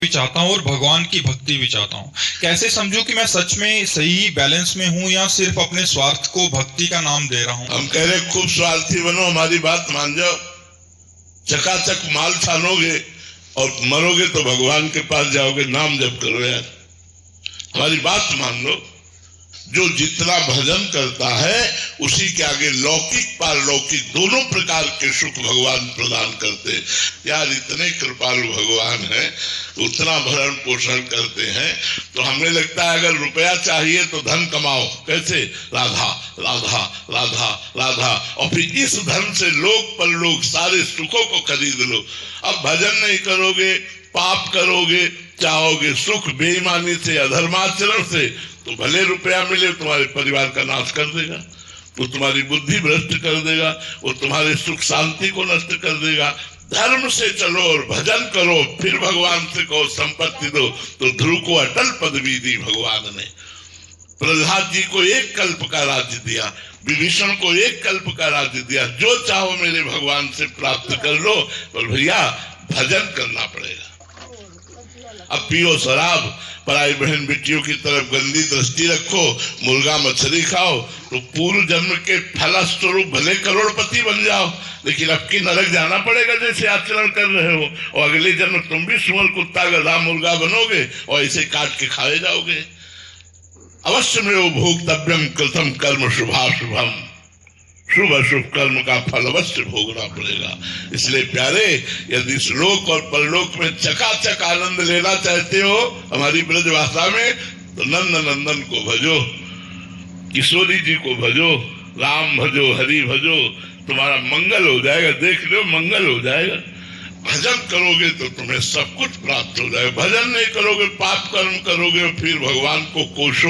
भी चाहता हूँ और भगवान की भक्ति भी चाहता हूँ। कैसे समझूं कि मैं सच में सही बैलेंस में हूँ या सिर्फ अपने स्वार्थ को भक्ति का नाम दे रहा हूँ? हम कह रहे खूब स्वार्थी बनो, हमारी बात मान जाओ, चकाचक माल छानोगे और मरोगे तो भगवान के पास जाओगे, नाम जप करो यार, हमारी बात मान लो। जो जितना भजन करता है उसी के आगे लौकिक पारलौकिक दोनों प्रकार के सुख भगवान प्रदान करते हैं। यार इतने कृपालु भगवान हैं, उतना भरण पोषण करते हैं, तो हमें लगता है अगर रुपया चाहिए तो धन कमाओ। कैसे? राधा राधा राधा राधा, और फिर इस धन से लोक परलोक सारे सुखों को खरीद लो। अब भजन नहीं करोगे, पाप करोगे, चाहोगे सुख बेईमानी से, अधर्माचरण से, तो भले रुपया मिले तुम्हारे परिवार का नाश कर देगा, वो तुम्हारी बुद्धि भ्रष्ट कर देगा, वो तुम्हारे सुख शांति को नष्ट कर देगा। धर्म से चलो और भजन करो, फिर भगवान से कहो संपत्ति दो। तो ध्रुव को अटल पदवी दी भगवान ने, प्रहलाद जी को एक कल्प का राज्य दिया, विभीषण को एक कल्प का राज्य दिया। जो चाहो मेरे भगवान से प्राप्त कर लो, पर भैया भजन करना पड़ेगा। अब पियो शराब, पराई बहन बेटियों की तरफ गंदी दृष्टि रखो, मुर्गा मछली खाओ, तो पूर्व जन्म के फलस्वरूप भले करोड़पति बन जाओ, लेकिन अब की नरक जाना पड़ेगा जैसे आचरण कर रहे हो। और अगले जन्म तुम भी सुअर कुत्ता गधा मुर्गा बनोगे और ऐसे काट के खाए जाओगे। अवश्य में वो भोक्तव्यम कृतम कर्म शुभाशुभम, शुभ अशुभ कर्म का फल अवश्य भोगना पड़ेगा। इसलिए प्यारे, यदि श्लोक और परलोक में चकाचक आनंद लेना चाहते हो हमारी ब्रज भाषा में, तो नंद नंदन को भजो, किशोरी जी को भजो, राम भजो, हरि भजो, तुम्हारा मंगल हो जाएगा। देख लो मंगल हो जाएगा। भजन करोगे तो तुम्हें सब कुछ प्राप्त हो जाएगा। भजन नहीं करोगे, पाप कर्म करोगे, फिर भगवान को कोसो।